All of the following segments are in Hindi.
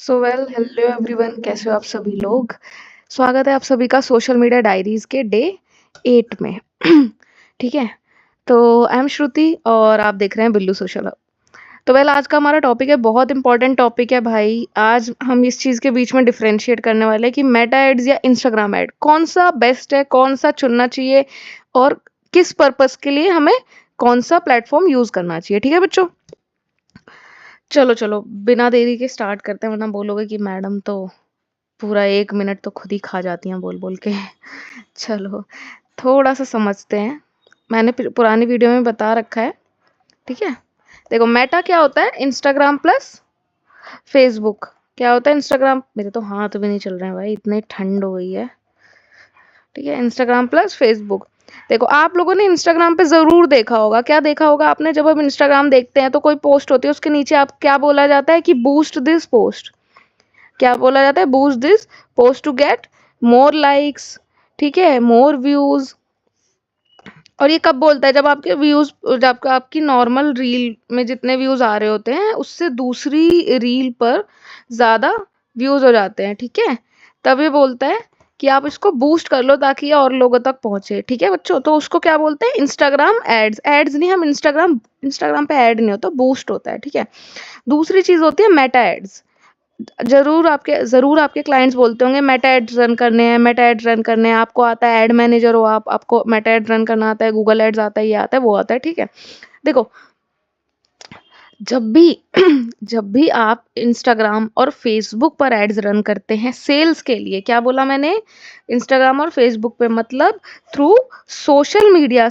हेलो एवरीवन, कैसे हो आप सभी लोग। स्वागत है आप सभी का सोशल मीडिया डायरीज के डे 8 में। ठीक है। तो आई एम श्रुति और आप देख रहे हैं बिल्लू सोशल हब। तो आज का हमारा टॉपिक है, बहुत इंपॉर्टेंट टॉपिक है भाई। आज हम इस चीज़ के बीच में डिफरेंशिएट करने वाले हैं कि मेटा एड्स या इंस्टाग्राम एड कौन सा बेस्ट है, कौन सा चुनना चाहिए और किस पर्पस के लिए हमें कौन सा प्लेटफॉर्म यूज करना चाहिए। ठीक है बच्चों, चलो चलो बिना देरी के स्टार्ट करते हैं, वरना बोलोगे कि मैडम तो पूरा 1 मिनट तो खुद ही खा जाती हैं बोल-बोल के। चलो, थोड़ा-सा समझते हैं। मैंने पुरानी वीडियो में बता रखा है, ठीक है? देखो, मेटा क्या होता है? Instagram plus Facebook. क्या होता है इंस्टाग्राम? मेरे तो हाथ भी नहीं चल रहे हैं भाई, इतनी ठंड हो गई है। ठीक है, इंस्टाग्राम प्लस फेसबुक। देखो, आप लोगों ने इंस्टाग्राम पे ज़रूर देखा होगा। क्या देखा होगा आपने? जब हम इंस्टाग्राम देखते हैं तो कोई पोस्ट होती है, उसके नीचे आप क्या बोला जाता है कि बूस्ट दिस पोस्ट। क्या बोला जाता है? Boost this post to get more likes, ठीक है, मोर व्यूज। और ये कब बोलता है? जब आपके व्यूज, जब आपकी नॉर्मल रील में जितने व्यूज आ रहे होते हैं उससे दूसरी रील पर ज्यादा व्यूज हो जाते हैं, ठीक है, तब ये बोलता है कि आप इसको बूस्ट कर लो ताकि ये और लोगों तक पहुंचे। ठीक है बच्चों, तो उसको क्या बोलते हैं? Instagram ads. एड्स नहीं, हम इंस्टाग्राम पे ऐड नहीं होता, बूस्ट होता है। ठीक है। दूसरी चीज होती है मेटा एड्स। ज़रूर आपके क्लाइंट्स बोलते होंगे मेटा एड्स रन करने हैं, मेटा एड्स रन करने हैं। आपको आता है, एड मैनेजर हो आप, आपको मेटा एड्स रन करना आता है, गूगल एड्स आता है, ये आता है, वो आता है। ठीक है। देखो, जब भी जब भी आप इंस्टाग्राम और फेसबुक पर एड्स रन करते हैं सेल्स के लिए, क्या बोला मैंने? इंस्टाग्राम और फेसबुक पे, मतलब थ्रू सोशल मीडिया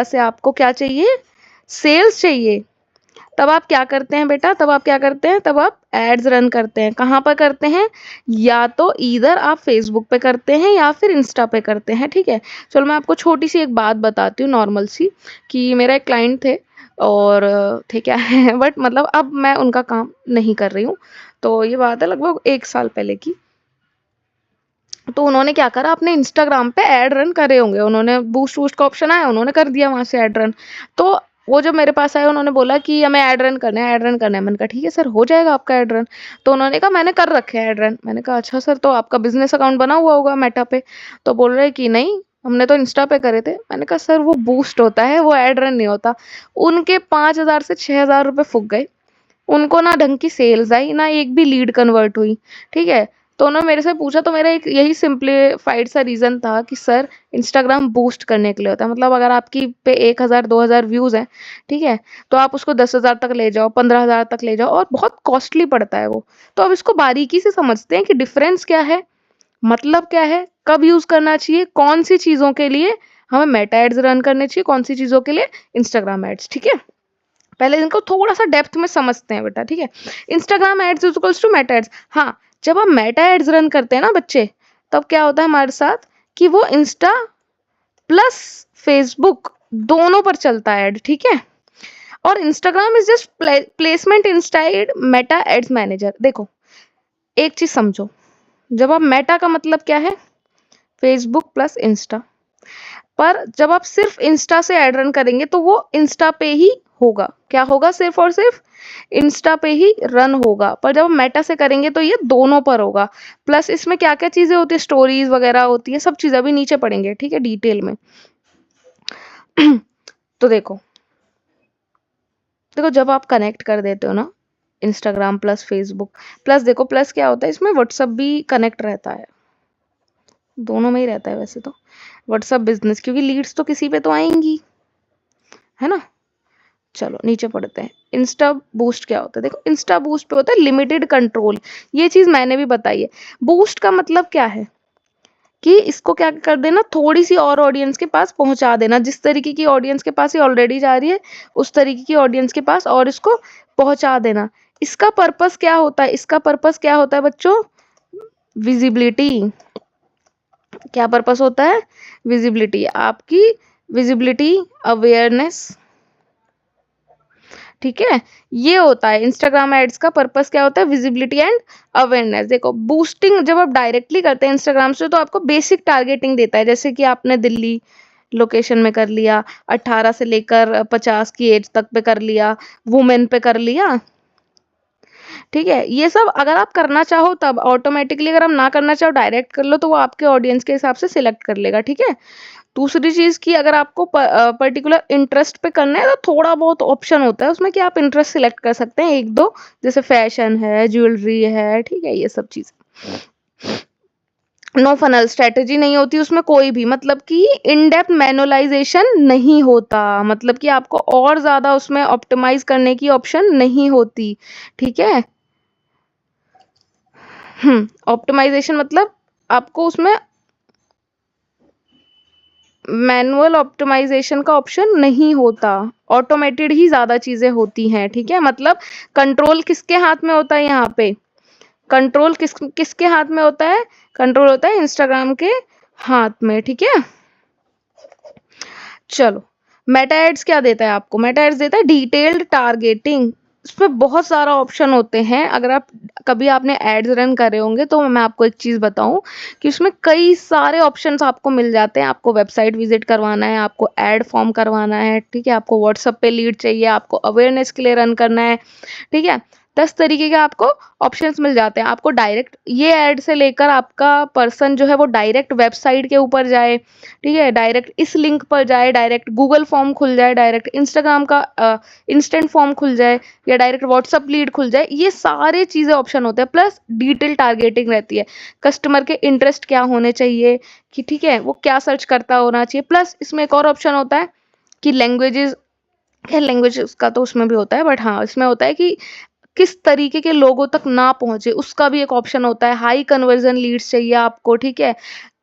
से, आपको क्या चाहिए? सेल्स चाहिए। तब आप क्या करते हैं बेटा? तब आप एड्स रन करते हैं। कहाँ पर करते हैं? या तो ईदर आप फेसबुक पे करते हैं या फिर इंस्टा पे करते हैं। ठीक है। चलो मैं आपको छोटी सी एक बात बताती हूँ, नॉर्मल सी, कि मेरा एक क्लाइंट थे और थे क्या है बट मतलब अब मैं उनका काम नहीं कर रही हूँ। तो ये बात है लगभग 1 साल पहले की। तो उन्होंने क्या करा, अपने इंस्टाग्राम पे ऐड रन करे होंगे, उन्होंने बूस्ट वूस्ट का ऑप्शन आया, उन्होंने कर दिया वहां से ऐड रन। तो वो जब मेरे पास आए, उन्होंने बोला कि हमें ऐड रन करना है, ऐड रन करना है। मैंने कहा ठीक है सर, हो जाएगा आपका ऐड रन। तो उन्होंने कहा मैंने कर रखे हैं ऐड रन। मैंने कहा अच्छा सर, तो आपका बिजनेस अकाउंट बना हुआ होगा मेटा पे। तो बोल रहे कि नहीं, हमने तो इंस्टा पे करे थे। मैंने कहा सर, वो बूस्ट होता है, वो ऐड रन नहीं होता। उनके 5,000 से 6,000 रुपए फूक गए। उनको ना ढंग की सेल्स आई, ना एक भी लीड कन्वर्ट हुई। ठीक है। तो उन्होंने मेरे से पूछा, तो मेरा एक यही सिंप्लीफाइड सा रीजन था कि सर, इंस्टाग्राम बूस्ट करने के लिए होता है। मतलब अगर आपकी पे 1,000 2,000 व्यूज हैं, ठीक है, तो आप उसको 10,000 तक ले जाओ, 15,000 तक ले जाओ, और बहुत कॉस्टली पड़ता है वो। तो अब इसको बारीकी से समझते हैं कि डिफरेंस क्या है, मतलब क्या है, कब यूज करना चाहिए, कौन सी चीजों के लिए हमें मेटा एड्स रन करने चाहिए, कौन सी चीजों के लिए इंस्टाग्राम एड्स। ठीक है। पहले इनको थोड़ा सा डेप्थ में समझते हैं बेटा। ठीक है। Instagram ads is equals to Meta ads. हाँ, जब हम मेटा एड्स रन करते हैं ना बच्चे, तब क्या होता है हमारे साथ कि वो इंस्टा प्लस फेसबुक दोनों पर चलता है ऐड। ठीक है। और Instagram is just placement inside Meta ads manager. देखो, एक चीज समझो, जब आप मेटा का मतलब क्या है? Facebook plus Insta. पर जब आप सिर्फ इंस्टा से ऐड रन करेंगे तो वो इंस्टा पे ही होगा। क्या होगा? सिर्फ और सिर्फ इंस्टा पे ही रन होगा। पर जब हम मेटा से करेंगे तो ये दोनों पर होगा। प्लस इसमें क्या क्या चीजें होती है, स्टोरीज वगैरह होती है, सब चीजें अभी नीचे पढ़ेंगे, ठीक है, डिटेल में। तो देखो देखो, जब आप कनेक्ट कर देते हो ना इंस्टाग्राम प्लस फेसबुक प्लस, देखो प्लस क्या होता है, इसमें व्हाट्सअप भी कनेक्ट रहता है, दोनों में ही रहता है वैसे तो। व्हाट्सअप बिजनेस, क्योंकि लीड्स तो किसी पे तो आएंगी, है ना। चलो नीचे पढ़ते हैं। इंस्टा बूस्ट क्या होता है? देखो, इंस्टा बूस्ट पे होता है लिमिटेड कंट्रोल। ये चीज मैंने भी बताई है। बूस्ट का मतलब क्या है कि इसको क्या कर देना, थोड़ी सी और ऑडियंस के पास पहुंचा देना। जिस तरीके की ऑडियंस के पास ये ऑलरेडी जा रही है, उस तरीके की ऑडियंस के पास और इसको पहुंचा देना। इसका पर्पस क्या होता है? इसका पर्पस क्या होता है बच्चों? विजिबिलिटी। क्या पर्पस होता है? विजिबिलिटी, आपकी विजिबिलिटी, अवेयरनेस। ठीक है। ये होता है इंस्टाग्राम एड्स का पर्पस। क्या होता है? Visibility and awareness. देखो, बूस्टिंग जब आप डायरेक्टली करते हैं इंस्टाग्राम से तो आपको बेसिक टारगेटिंग देता है, जैसे कि आपने दिल्ली लोकेशन में कर लिया, 18 से लेकर 50 की एज तक पे कर लिया, वुमेन पे कर लिया, ठीक है, ये सब अगर आप करना चाहो तब ऑटोमेटिकली, अगर हम ना करना चाहो डायरेक्ट कर लो तो वो आपके ऑडियंस के हिसाब से सिलेक्ट कर लेगा। ठीक है, दूसरी चीज की अगर आपको पर्टिकुलर इंटरेस्ट पे करना है तो थोड़ा बहुत ऑप्शन होता है उसमें कि आप इंटरेस्ट सिलेक्ट कर सकते हैं एक दो, जैसे फैशन है, ज्वेलरी है, ठीक है, ये सब चीज। नो फनल स्ट्रेटेजी नहीं होती उसमें कोई भी, मतलब कि इन डेप्थ मैनुअलाइजेशन नहीं होता, मतलब कि आपको और ज्यादा उसमें ऑप्टिमाइज करने की ऑप्शन नहीं होती। ठीक है, ऑप्टिमाइजेशन मतलब आपको उसमें मैनुअल ऑप्टिमाइजेशन का ऑप्शन नहीं होता, ऑटोमेटेड ही ज्यादा चीजें होती हैं। ठीक है, मतलब कंट्रोल किसके हाथ में होता है यहाँ पे, कंट्रोल किसके हाथ में होता है, कंट्रोल होता है इंस्टाग्राम के हाथ में। ठीक है, चलो मेटा एड्स क्या देता है आपको, मेटा एड्स देता है डिटेल्ड टारगेटिंग। इसमें बहुत सारा ऑप्शन होते हैं, अगर आप कभी आपने एड्स रन करे होंगे तो मैं आपको एक चीज बताऊं कि उसमें कई सारे ऑप्शंस आपको मिल जाते हैं। आपको वेबसाइट विजिट करवाना है, आपको एड फॉर्म करवाना है, ठीक है, आपको व्हाट्सएप पे लीड चाहिए, आपको अवेयरनेस के लिए रन करना है, ठीक है, 10 तरीके के आपको ऑप्शंस मिल जाते हैं। आपको डायरेक्ट ये ऐड से लेकर आपका पर्सन जो है वो डायरेक्ट वेबसाइट के ऊपर जाए, ठीक है, डायरेक्ट इस लिंक पर जाए, डायरेक्ट गूगल फॉर्म खुल जाए, डायरेक्ट इंस्टाग्राम का इंस्टेंट फॉर्म खुल जाए, या डायरेक्ट व्हाट्सअप लीड खुल जाए, ये सारे चीजें ऑप्शन होते हैं। प्लस डिटेल टारगेटिंग रहती है, कस्टमर के इंटरेस्ट क्या होने चाहिए, कि ठीक है वो क्या सर्च करता होना चाहिए। प्लस इसमें एक और ऑप्शन होता है कि लैंग्वेजेस, खैर लैंग्वेज का तो उसमें भी होता है, बट हाँ इसमें होता है कि किस तरीके के लोगों तक ना पहुंचे, उसका भी एक ऑप्शन होता है। हाई कन्वर्जन लीड्स चाहिए आपको, ठीक है,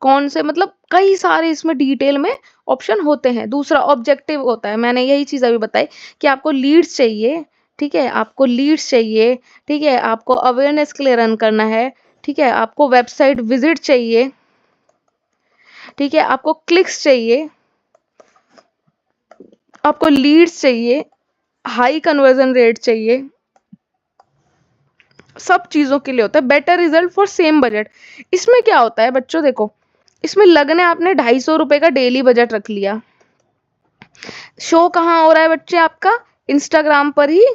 कौन से, मतलब कई सारे इसमें डिटेल में ऑप्शन होते हैं। दूसरा ऑब्जेक्टिव होता है, मैंने यही चीज अभी बताई कि आपको लीड्स चाहिए, ठीक है, आपको लीड्स चाहिए, ठीक है, आपको अवेयरनेस के लिए रन करना है, ठीक है, आपको वेबसाइट विजिट चाहिए, ठीक है, आपको क्लिक्स चाहिए, आपको लीड्स चाहिए, हाई कन्वर्जन रेट चाहिए, सब चीजों के लिए होता है। Better result for same budget, इसमें क्या होता है बच्चों, देखो इसमें लगने आपने 250 रुपए का डेली बजट रख लिया, शो कहाँ हो रहा है बच्चे, आपका इंस्टाग्राम पर ही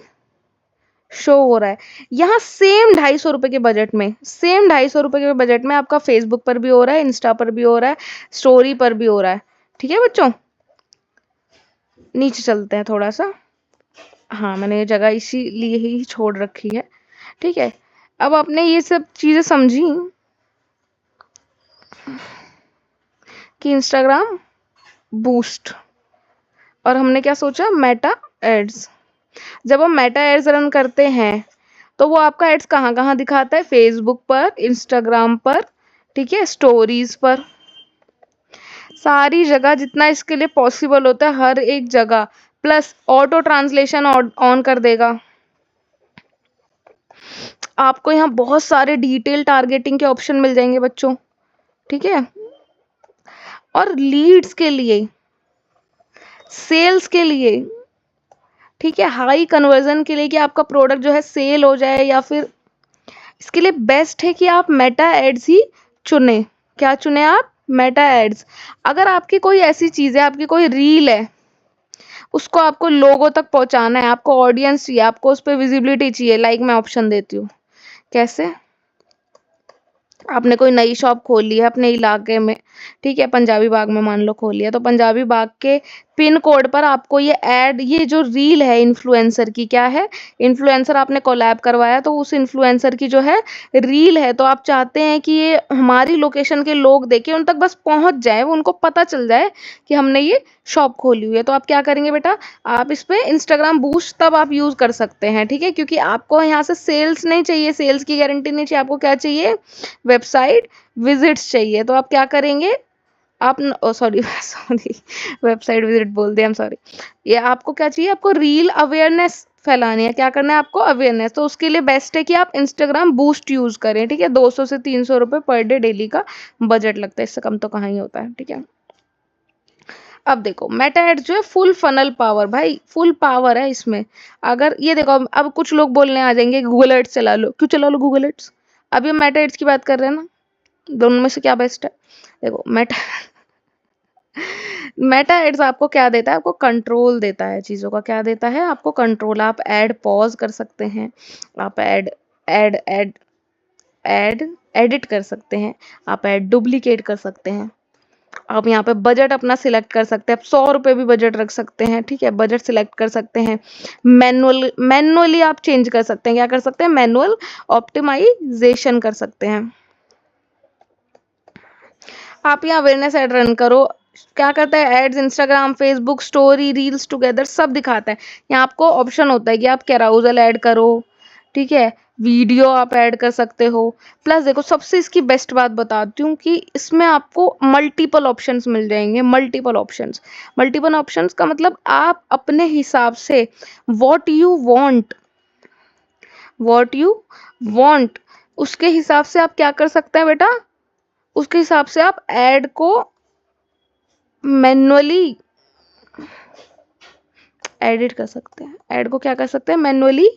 शो हो रहा है। यहाँ सेम 250 रुपए के बजट में, सेम 250 रुपए के बजट में आपका फेसबुक पर भी हो रहा है, इंस्टा पर भी हो रहा है, स्टोरी पर भी हो रहा है। ठीक है बच्चों, नीचे चलते हैं थोड़ा सा, हाँ मैंने ये जगह इसीलिए ही छोड़ रखी है। ठीक है, अब आपने ये सब चीजें समझी कि इंस्टाग्राम बूस्ट, और हमने क्या सोचा, मेटा एड्स। जब हम मेटा एड्स रन करते हैं तो वो आपका एड्स कहाँ कहाँ दिखाता है, फेसबुक पर, इंस्टाग्राम पर, ठीक है, स्टोरीज पर, सारी जगह जितना इसके लिए पॉसिबल होता है हर एक जगह। प्लस ऑटो ट्रांसलेशन ऑन कर देगा। आपको यहाँ बहुत सारे डिटेल टारगेटिंग के ऑप्शन मिल जाएंगे बच्चों, ठीक है, और लीड्स के लिए, सेल्स के लिए, ठीक है, हाई कन्वर्जन के लिए कि आपका प्रोडक्ट जो है सेल हो जाए, या फिर इसके लिए बेस्ट है कि आप मेटा एड्स ही चुने। क्या चुने आप, मेटा एड्स। अगर आपकी कोई ऐसी चीज है, आपकी कोई रील है, उसको आपको लोगों तक पहुंचाना है, आपको ऑडियंस चाहिए, आपको उस पर विजिबिलिटी चाहिए, लाइक मैं ऑप्शन देती हूँ, कैसे, आपने कोई नई शॉप खोल ली है अपने इलाके में, ठीक है, पंजाबी बाग में मान लो खोल लिया, तो पंजाबी बाग के पिन कोड पर आपको ये ऐड, ये जो रील है इन्फ्लुएंसर की, क्या है, इन्फ्लुएंसर आपने कोलैब करवाया तो उस इन्फ्लुएंसर की जो है रील है, तो आप चाहते हैं कि ये हमारी लोकेशन के लोग देखें, उन तक बस पहुंच जाए, वो उनको पता चल जाए कि हमने ये शॉप खोली हुई है। तो आप क्या करेंगे बेटा, आप इस पे इंस्टाग्राम बूस्ट तब आप यूज कर सकते हैं, ठीक है, क्योंकि आपको यहाँ से सेल्स नहीं चाहिए, सेल्स की गारंटी नहीं चाहिए, आपको क्या चाहिए, वेबसाइट विजिट्स चाहिए। तो आप क्या करेंगे, आप सॉरी सॉरी वेबसाइट विजिट बोल दिया, सॉरी, ये आपको क्या चाहिए, आपको रील अवेयरनेस फैलानी है, क्या करना है आपको, अवेयरनेस। तो उसके लिए बेस्ट है कि आप इंस्टाग्राम बूस्ट यूज करें, ठीक है, 200 से 300 रुपए पर डे डेली का बजट लगता है, इससे कम तो कहाँ ही होता है, ठीक है। अब देखो मेटा एड्स जो है फुल फनल पावर, भाई फुल पावर है इसमें। अगर ये देखो, अब कुछ लोग बोलने आ जाएंगे गूगल एड्स चला लो, क्यों चला लो गूगल एड्स, अभी हम मेटा एड्स की बात कर रहे हैं ना, दोनों में से क्या बेस्ट है। देखो मेटा मेटा एड्स आपको क्या देता है, आपको कंट्रोल देता है चीजों का, क्या देता है आपको, कंट्रोल। आप ऐड पॉज कर सकते हैं, आप add add add add edit कर सकते हैं, आप ऐड डुप्लीकेट कर सकते हैं, आप यहाँ पे बजट अपना सिलेक्ट कर सकते हैं, आप 100 रुपये भी बजट रख सकते हैं, ठीक है, बजट सिलेक्ट कर सकते हैं, मैनुअली आप चेंज कर सकते हैं, क्या कर सकते हैं, मैनुअल ऑप्टिमाइजेशन कर सकते हैं। आप यहाँ अवेयरनेस एड रन करो, क्या करता है ads, Instagram, Facebook, story, reels together सब दिखाता है। यहाँ आपको ऑप्शन होता है कि आप कैराउजल ऐड करो, ठीक है, वीडियो आप ऐड कर सकते हो। प्लस देखो सबसे इसकी बेस्ट बात बताती हूँ कि इसमें आपको मल्टीपल ऑप्शंस मिल जाएंगे, मल्टीपल ऑप्शंस का मतलब आप अपने हिसाब से व्हाट यू वांट उसके हिसाब से आप क्या कर सकते हैं बेटा, उसके हिसाब से आप ऐड को मैनुअली एडिट कर सकते हैं, ऐड को क्या कर सकते हैं, मैनुअली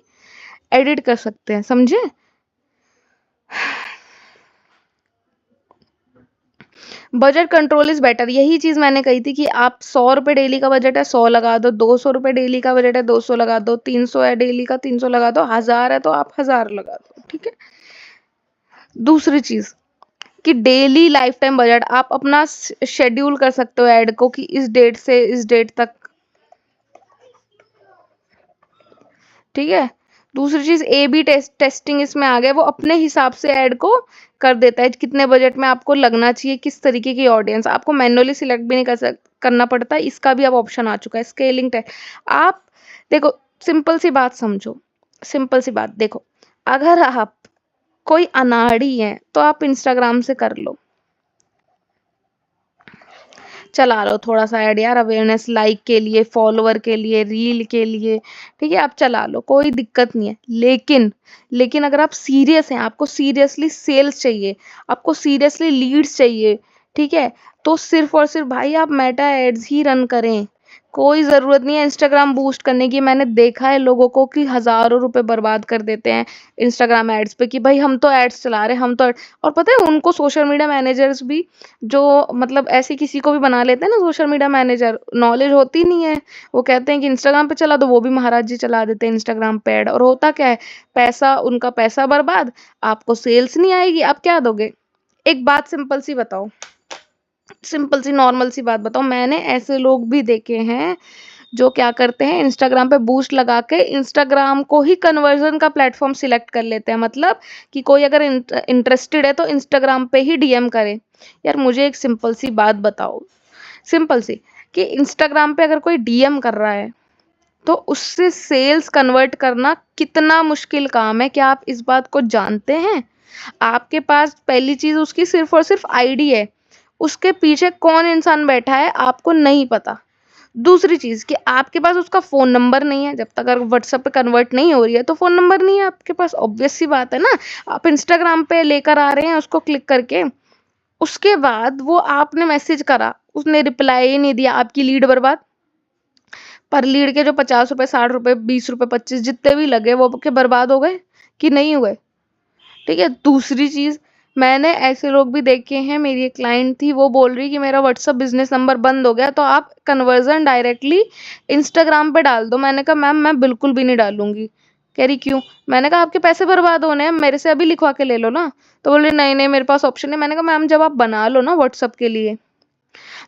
एडिट कर सकते हैं, समझे। बजट कंट्रोल इज बेटर, यही चीज मैंने कही थी कि आप 100 रुपये डेली का बजट है 100 लगा दो, 200 रुपये डेली का बजट है 200 लगा दो, 300 है डेली का 300 लगा दो, 1000 है तो आप 1000 लगा दो, ठीक है। दूसरी चीज कि डेली लाइफ टाइम बजट आप अपना शेड्यूल कर सकते हो ऐड को कि इस डेट से इस डेट तक, ठीक है। दूसरी चीज ए बी टेस्टिंग इसमें आ गया, वो अपने हिसाब से ऐड को कर देता है कितने बजट में आपको लगना चाहिए, किस तरीके की ऑडियंस, आपको मैनुअली सिलेक्ट भी नहीं करना पड़ता, इसका भी अब ऑप्शन आ चुका है स्केलिंग टेस्ट। आप देखो सिंपल सी बात समझो, सिंपल सी बात देखो, अगर आप कोई अनाड़ी है तो आप इंस्टाग्राम से कर लो, चला लो थोड़ा सा ऐड यार, अवेयरनेस लाइक के लिए, फॉलोवर के लिए, रील के लिए, ठीक है, आप चला लो कोई दिक्कत नहीं है। लेकिन अगर आप सीरियस हैं, आपको सीरियसली सेल्स चाहिए, आपको सीरियसली लीड्स चाहिए, ठीक है, तो सिर्फ और सिर्फ भाई आप मेटा एड्स ही रन करें, कोई ज़रूरत नहीं है इंस्टाग्राम बूस्ट करने की। मैंने देखा है लोगों को कि हज़ारों रुपए बर्बाद कर देते हैं इंस्टाग्राम एड्स पे कि भाई हम तो एड्स चला रहे हैं, हम तो और पता है उनको सोशल मीडिया मैनेजर्स भी जो मतलब ऐसे किसी को भी बना लेते हैं ना सोशल मीडिया मैनेजर, नॉलेज होती नहीं है, वो कहते हैं कि इंस्टाग्राम पे चला दो, वो भी महाराज जी चला देते हैं इंस्टाग्राम पे ऐड, और होता क्या है, पैसा उनका पैसा बर्बाद, आपको सेल्स नहीं आएगी, आप क्या दोगे। एक बात सिंपल सी बताओ, सिंपल सी नॉर्मल सी बात बताओ, मैंने ऐसे लोग भी देखे हैं जो क्या करते हैं इंस्टाग्राम पे बूस्ट लगा के इंस्टाग्राम को ही कन्वर्जन का प्लेटफॉर्म सिलेक्ट कर लेते हैं, मतलब कि कोई अगर इंटरेस्टेड है तो इंस्टाग्राम पे ही डीएम करे। यार मुझे एक सिंपल सी बात बताओ, सिंपल सी, कि इंस्टाग्राम पे अगर कोई डीएम कर रहा है तो उससे सेल्स कन्वर्ट करना कितना मुश्किल काम है, क्या आप इस बात को जानते हैं। आपके पास पहली चीज उसकी सिर्फ और सिर्फ आईडी है, उसके पीछे कौन इंसान बैठा है आपको नहीं पता। दूसरी चीज कि आपके पास उसका फोन नंबर नहीं है, जब तक अगर व्हाट्सएप पे कन्वर्ट नहीं हो रही है तो फोन नंबर नहीं है आपके पास, ऑब्वियस सी बात है ना। आप इंस्टाग्राम पे लेकर आ रहे हैं उसको क्लिक करके, उसके बाद वो आपने मैसेज करा, उसने रिप्लाई ही नहीं दिया, आपकी लीड बर्बाद। पर लीड के जो 50 रुपए, 60 रुपए, 20 रुपए, 25 जितने भी लगे वो के बर्बाद हो गए कि नहीं हुए, ठीक है। दूसरी चीज, मैंने ऐसे लोग भी देखे हैं, मेरी एक क्लाइंट थी वो बोल रही कि मेरा व्हाट्सअप बिजनेस नंबर बंद हो गया तो आप कन्वर्जन डायरेक्टली इंस्टाग्राम पे डाल दो। मैंने कहा मैम मैं बिल्कुल भी नहीं डालूंगी। कह रही क्यों, मैंने कहा आपके पैसे बर्बाद होने हैं, मेरे से अभी लिखवा के ले लो ना। तो बोले नहीं नहीं मेरे पास ऑप्शन है। मैंने कहा मैम जब आप बना लो ना व्हाट्सअप के लिए,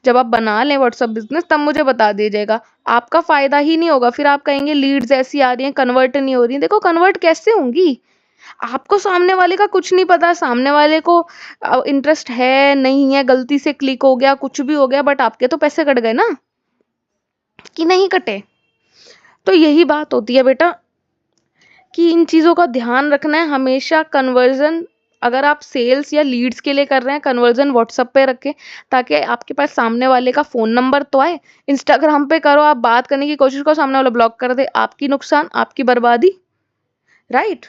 जब आप बना लें व्हाट्सअप बिजनेस तब मुझे बता दीजिएगा, आपका फायदा ही नहीं होगा, फिर आप कहेंगे लीड्स ऐसी आ रही हैं कन्वर्ट नहीं हो रही। देखो कन्वर्ट कैसे होंगी, आपको सामने वाले का कुछ नहीं पता, सामने वाले को इंटरेस्ट है नहीं है, गलती से क्लिक हो गया, कुछ भी हो गया, बट आपके तो पैसे कट गए ना, कि नहीं कटे। तो यही बात होती है बेटा कि इन चीजों का ध्यान रखना है हमेशा। कन्वर्जन अगर आप सेल्स या लीड्स के लिए कर रहे हैं, कन्वर्जन व्हाट्सएप पे रखें ताकि आपके पास सामने वाले का फोन नंबर तो आए। इंस्टाग्राम पे करो, आप बात करने की कोशिश करो, सामने वाला ब्लॉक कर दे, आपकी नुकसान, आपकी बर्बादी, राइट।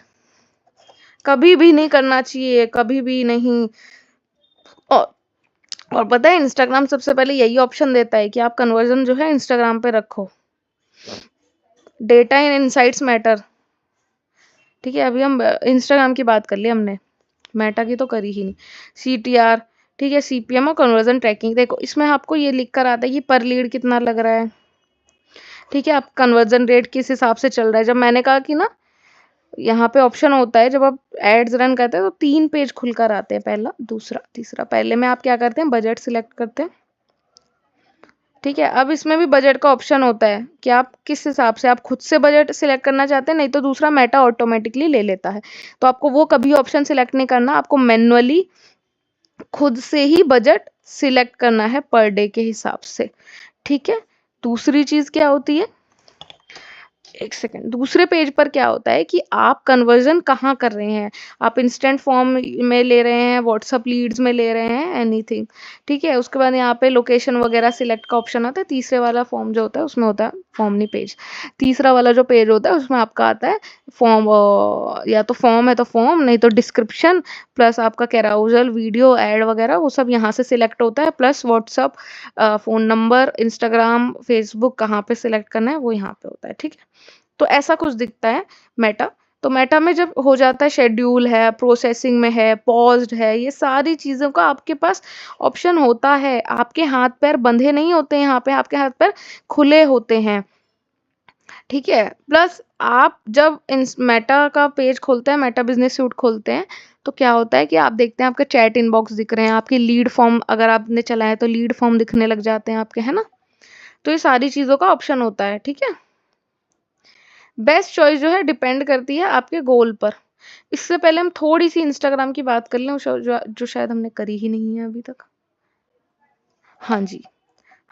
कभी भी नहीं करना चाहिए, कभी भी नहीं। और और पता है इंस्टाग्राम सबसे पहले यही ऑप्शन देता है कि आप कन्वर्जन जो है इंस्टाग्राम पे रखो। डेटा इन इनसाइट्स मैटर, ठीक है। अभी हम इंस्टाग्राम की बात कर ली हमने, मेटा की तो करी ही नहीं। सीटीआर, ठीक है, सीपीएम और कन्वर्जन ट्रैकिंग। देखो इसमें आपको ये लिख कर आता है कि पर लीड कितना लग रहा है, ठीक है, आप कन्वर्जन रेट किस हिसाब से चल रहा है। जब मैंने कहा कि ना यहाँ पे ऑप्शन होता है, जब आप एड्स रन करते हैं तो 3 पेज खुलकर आते हैं, पहला, दूसरा, तीसरा। पहले में आप क्या करते हैं, बजट सिलेक्ट करते हैं, ठीक है। अब इसमें भी बजट का ऑप्शन होता है कि आप किस हिसाब से, आप खुद से बजट सिलेक्ट करना चाहते हैं, नहीं तो दूसरा मेटा ऑटोमेटिकली ले लेता है। तो आपको वो कभी ऑप्शन सिलेक्ट नहीं करना, आपको मैन्युअली खुद से ही बजट सिलेक्ट करना है पर डे के हिसाब से, ठीक है। दूसरी चीज क्या होती है, एक सेकेंड, दूसरे पेज पर क्या होता है कि आप कन्वर्जन कहाँ कर रहे हैं, आप इंस्टेंट फॉर्म में ले रहे हैं, व्हाट्सअप लीड्स में ले रहे हैं, एनीथिंग, ठीक है। उसके बाद यहाँ पे लोकेशन वगैरह सिलेक्ट का ऑप्शन आता है। तीसरे वाला फॉर्म जो होता है उसमें होता है, फॉर्म नहीं पेज, तीसरा वाला जो पेज होता है उसमें आपका आता है फॉर्म, या तो फॉर्म है तो फॉर्म, नहीं तो डिस्क्रिप्शन, प्लस आपका कैराउजल, वीडियो, एड वगैरह वो सब यहाँ से सिलेक्ट होता है, plus WhatsApp, phone number, Instagram, Facebook कहाँ पे सिलेक्ट करना है वो यहाँ पे होता है, ठीक है। तो ऐसा कुछ दिखता है मेटा। तो मेटा में जब हो जाता है शेड्यूल है, प्रोसेसिंग में है, पॉज्ड है, ये सारी चीज़ों का आपके पास ऑप्शन होता है। आपके हाथ पैर बंधे नहीं होते हैं यहाँ पे, आपके हाथ पैर खुले होते हैं, ठीक है। प्लस आप जब मेटा का पेज खोलते हैं, मेटा बिजनेस सूट खोलते हैं, तो क्या होता है कि आप देखते हैं आपके चैट इनबॉक्स दिख रहे हैं, आपकी लीड फॉर्म अगर आपने चलाया तो लीड फॉर्म दिखने लग जाते हैं आपके, है ना। तो ये सारी चीज़ों का ऑप्शन होता है, ठीक है। बेस्ट चॉइस जो है डिपेंड करती है आपके गोल पर। इससे पहले हम थोड़ी सी इंस्टाग्राम की बात कर लें, जो शायद हमने करी ही नहीं है अभी तक। हाँ जी,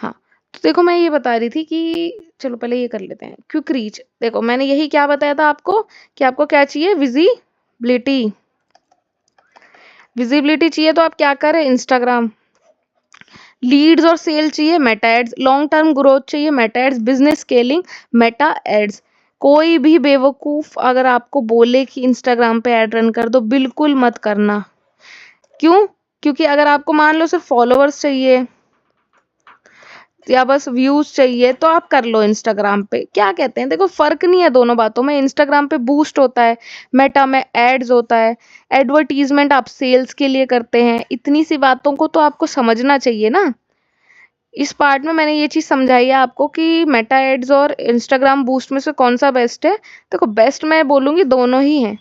हाँ। तो देखो मैं ये बता रही थी कि चलो पहले ये कर लेते हैं, क्विक रीच। देखो मैंने यही क्या बताया था आपको कि आपको क्या चाहिए, विजिबिलिटी। विजिबिलिटी चाहिए तो आप क्या करें, इंस्टाग्राम। लीड्स और सेल चाहिए, Meta ads. Long term growth चाहिए, Meta ads. Business scaling, Meta ads. कोई भी बेवकूफ अगर आपको बोले कि इंस्टाग्राम पे ऐड रन कर दो, बिल्कुल मत करना। क्यों? क्योंकि अगर आपको मान लो सिर्फ फॉलोअर्स चाहिए या बस व्यूज चाहिए तो आप कर लो इंस्टाग्राम पे। क्या कहते हैं, देखो फर्क नहीं है दोनों बातों में। इंस्टाग्राम पे बूस्ट होता है, मेटा में एड्स होता है। एडवर्टीजमेंट आप सेल्स के लिए करते हैं। इतनी सी बातों को तो आपको समझना चाहिए ना। इस पार्ट में मैंने ये चीज समझाई है आपको कि मेटा एड्स और इंस्टाग्राम बूस्ट में से कौन सा बेस्ट है। देखो बेस्ट मैं बोलूंगी दोनों ही हैं,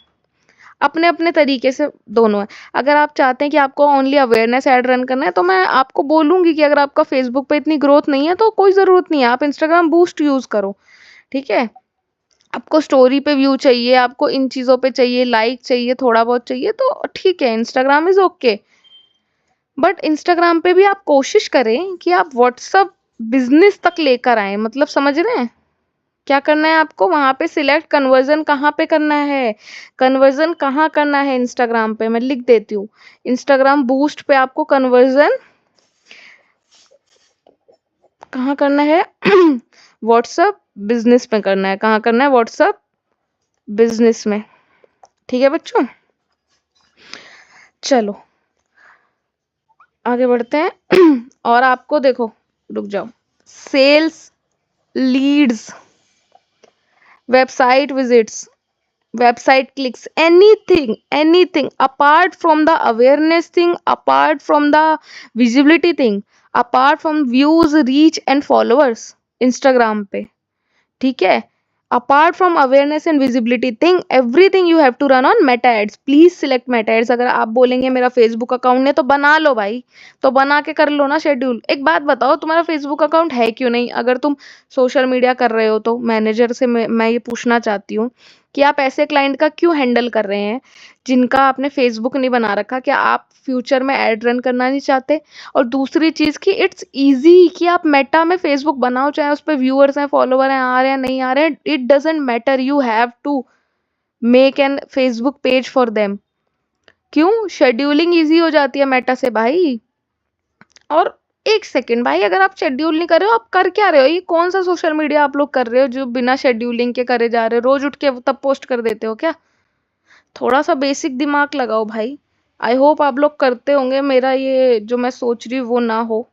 अपने अपने तरीके से दोनों है। अगर आप चाहते हैं कि आपको ओनली अवेयरनेस ऐड रन करना है तो मैं आपको बोलूंगी कि अगर आपका फेसबुक पे इतनी ग्रोथ नहीं है तो कोई ज़रूरत नहीं है, आप इंस्टाग्राम बूस्ट यूज़ करो, ठीक है। आपको स्टोरी पे व्यू चाहिए, आपको इन चीज़ों पे चाहिए, लाइक चाहिए, थोड़ा बहुत चाहिए तो ठीक है, Instagram is okay. But Instagram पे भी आप कोशिश करें कि आप व्हाट्सअप बिजनेस तक लेकर आए, मतलब समझ रहे हैं। क्या करना है आपको वहां पे सिलेक्ट, कन्वर्जन कहाँ पे करना है, कन्वर्जन कहाँ करना है इंस्टाग्राम पे, मैं लिख देती हूँ। इंस्टाग्राम बूस्ट पे आपको कन्वर्जन कहाँ करना है व्हाट्सअप बिजनेस में करना है। कहाँ करना है, व्हाट्सअप बिजनेस में, ठीक है बच्चों। चलो आगे बढ़ते हैं और आपको देखो, रुक जाओ, sales, leads, website visits, website clicks, anything apart from the awareness thing, apart from the visibility thing, apart from views, reach and followers Instagram पे, ठीक है। Apart from awareness and visibility thing, everything you have to run on Meta ads. Please select Meta ads. अगर आप बोलेंगे मेरा फेसबुक अकाउंट है तो बना लो भाई, तो बना के कर लो ना शेड्यूल। एक बात बताओ, तुम्हारा फेसबुक अकाउंट है क्यों नहीं? अगर तुम सोशल मीडिया कर रहे हो तो मैनेजर से मैं ये पूछना चाहती हूँ कि आप ऐसे क्लाइंट का क्यों हैंडल कर रहे हैं जिनका आपने फेसबुक नहीं बना रखा? क्या आप फ्यूचर में ऐड रन करना नहीं चाहते? और दूसरी चीज कि इट्स इजी कि आप मेटा में फेसबुक बनाओ, चाहे उस पर व्यूअर्स हैं, फॉलोवर हैं, आ रहे हैं, नहीं आ रहे हैं, it doesn't matter, you have to make an Facebook page for them. क्यों? शेड्यूलिंग इजी हो जाती है मेटा से भाई। और एक सेकेंड भाई, अगर आप शेड्यूल नहीं कर रहे हो, आप कर क्या रहे हो? ये कौन सा सोशल मीडिया आप लोग कर रहे हो जो बिना शेड्यूलिंग के करे जा रहे हो? रोज उठ के तब पोस्ट कर देते हो क्या? थोड़ा सा बेसिक दिमाग लगाओ भाई। आई होप आप लोग करते होंगे, मेरा ये जो मैं सोच रही हूँ वो ना हो।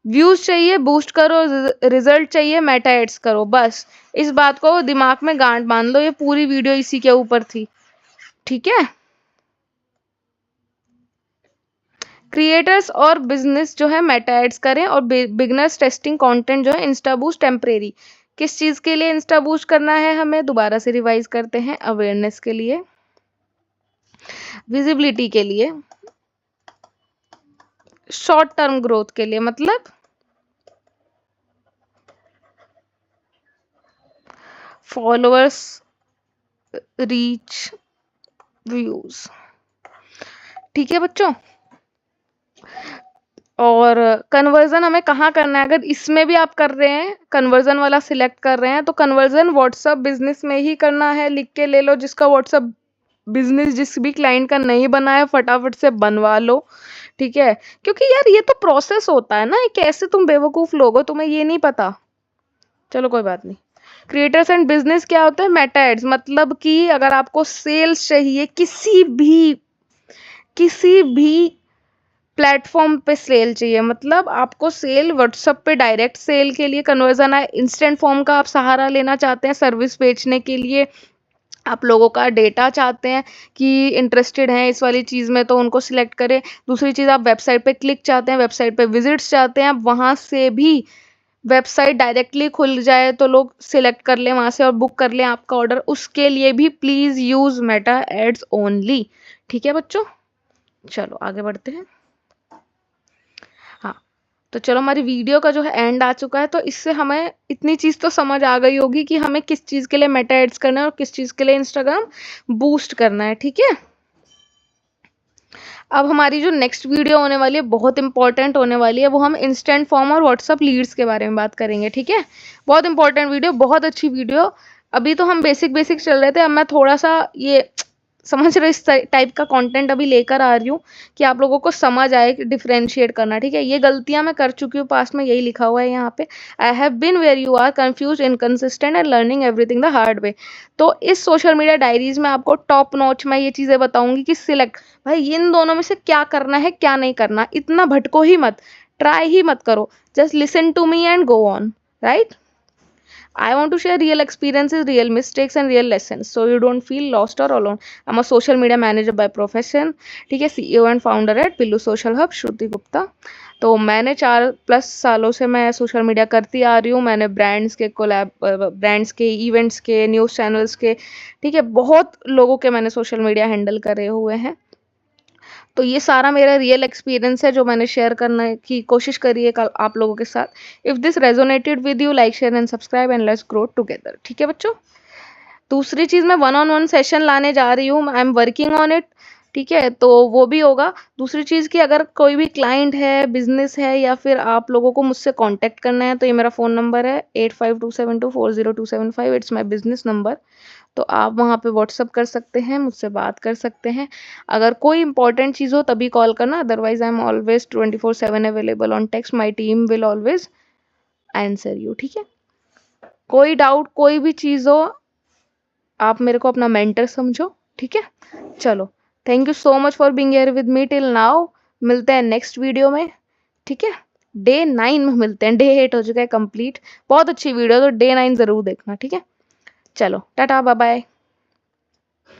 व्यूज चाहिए बूस्ट करो, रिजल्ट चाहिए मेटा एड्स करो, बस इस बात को दिमाग में गांठ बांध लो। ये पूरी वीडियो इसी के ऊपर थी, ठीक है। क्रिएटर्स और बिजनेस जो है मेटा एड्स करें, और बिगनर्स टेस्टिंग कंटेंट जो है इंस्टा बूस्ट टेम्परेरी। किस चीज के लिए इंस्टा बूस्ट करना है हमें? दोबारा से रिवाइज करते हैं। अवेयरनेस के लिए, विजिबिलिटी के लिए, शॉर्ट टर्म ग्रोथ के लिए, मतलब फॉलोअर्स, रीच, व्यूज। ठीक है बच्चों। और कन्वर्जन हमें कहाँ करना है? अगर इसमें भी आप कर रहे हैं, कन्वर्जन वाला सिलेक्ट कर रहे हैं, तो कन्वर्जन व्हाट्सएप बिजनेस में ही करना है। लिख के ले लो, जिसका व्हाट्सएप बिजनेस जिस भी क्लाइंट का नहीं बना है फटाफट से बनवा लो। ठीक है, क्योंकि यार ये तो प्रोसेस होता है ना, कैसे तुम बेवकूफ लोग हो, तुम्हें ये नहीं पता। चलो कोई बात नहीं। क्रिएटर्स एंड बिजनेस क्या होता है? मेटा एड्स, मतलब कि अगर आपको सेल्स चाहिए किसी भी प्लेटफॉर्म पे सेल चाहिए, मतलब आपको सेल व्हाट्सएप पे डायरेक्ट सेल के लिए कन्वर्जन है, इंस्टेंट फॉर्म का आप सहारा लेना चाहते हैं सर्विस बेचने के लिए, आप लोगों का डेटा चाहते हैं कि इंटरेस्टेड हैं इस वाली चीज़ में, तो उनको सिलेक्ट करें। दूसरी चीज़, आप वेबसाइट पे क्लिक चाहते हैं, वेबसाइट पे विजिट्स चाहते हैं, आप वहाँ से भी वेबसाइट डायरेक्टली खुल जाए तो लोग सिलेक्ट कर लें वहाँ से और बुक कर लें आपका ऑर्डर, उसके लिए भी please use Meta ads only. ठीक है बच्चों, चलो आगे बढ़ते हैं। हाँ, तो चलो हमारी वीडियो का जो है एंड आ चुका है, तो इससे हमें इतनी चीज़ तो समझ आ गई होगी कि हमें किस चीज़ के लिए मेटा एड्स करना है और किस चीज़ के लिए इंस्टाग्राम बूस्ट करना है। ठीक है, अब हमारी जो नेक्स्ट वीडियो होने वाली है, बहुत इंपॉर्टेंट होने वाली है, वो हम इंस्टेंट फॉर्म और व्हाट्सअप लीड्स के बारे में बात करेंगे। ठीक है, बहुत इंपॉर्टेंट वीडियो, बहुत अच्छी वीडियो। अभी तो हम बेसिक बेसिक चल रहे थे, अब मैं थोड़ा सा ये समझ रहे इस टाइप का कंटेंट अभी लेकर आ रही हूँ कि आप लोगों को समझ आए डिफरेंशिएट करना। ठीक है, ये गलतियां मैं कर चुकी हूँ पास्ट में, यही लिखा हुआ है यहाँ पे, I have been where you are confuse, inconsistent and learning everything the hard way. तो इस सोशल मीडिया डायरीज में आपको टॉप नॉच मैं ये चीजें बताऊंगी कि सिलेक्ट भाई इन दोनों में से क्या करना है क्या नहीं करना, इतना भटको ही मत, ट्राई ही मत करो, just listen to me and go on, right? I want to share real experiences, real mistakes and real lessons so you don't feel lost or alone. I'm a social media manager by profession. ठीक है, CEO and founder at पिल्लू सोशल हब, श्रुति गुप्ता। तो मैंने 4+ सालों से मैं सोशल मीडिया करती आ रही हूँ। मैंने ब्रांड्स के कोलैब, ब्रांड्स के इवेंट्स के, न्यूज़ चैनल्स के, ठीक है, बहुत लोगों के मैंने सोशल मीडिया हैंडल करे हुए हैं। तो ये सारा मेरा रियल एक्सपीरियंस है जो मैंने शेयर करने की कोशिश करी है आप लोगों के साथ। If this resonated with you, like, share and subscribe and let's grow together. ठीक है बच्चों, दूसरी चीज़, मैं 1-on-1 सेशन लाने जा रही हूँ, I am working on it. ठीक है, तो वो भी होगा। दूसरी चीज़ कि अगर कोई भी क्लाइंट है, बिजनेस है, या फिर आप लोगों को मुझसे कांटेक्ट करना है, तो ये मेरा फ़ोन नंबर है 8527240275, इट्स माय बिजनेस नंबर। तो आप वहाँ पे व्हाट्सअप कर सकते हैं, मुझसे बात कर सकते हैं। अगर कोई इंपॉर्टेंट चीज़ हो तभी कॉल करना, otherwise I am always 24/7 available on text, my team will always answer you. ठीक है, कोई डाउट, कोई भी चीज़ हो, आप मेरे को अपना मेंटर समझो। ठीक है, चलो, thank you so much for being here with me till now. मिलते हैं नेक्स्ट वीडियो में। ठीक है, डे 9 में मिलते हैं, डे 8 हो चुका है कंप्लीट। बहुत अच्छी वीडियो, तो डे 9 जरूर देखना। ठीक है, चलो टाटा, बाय बाय।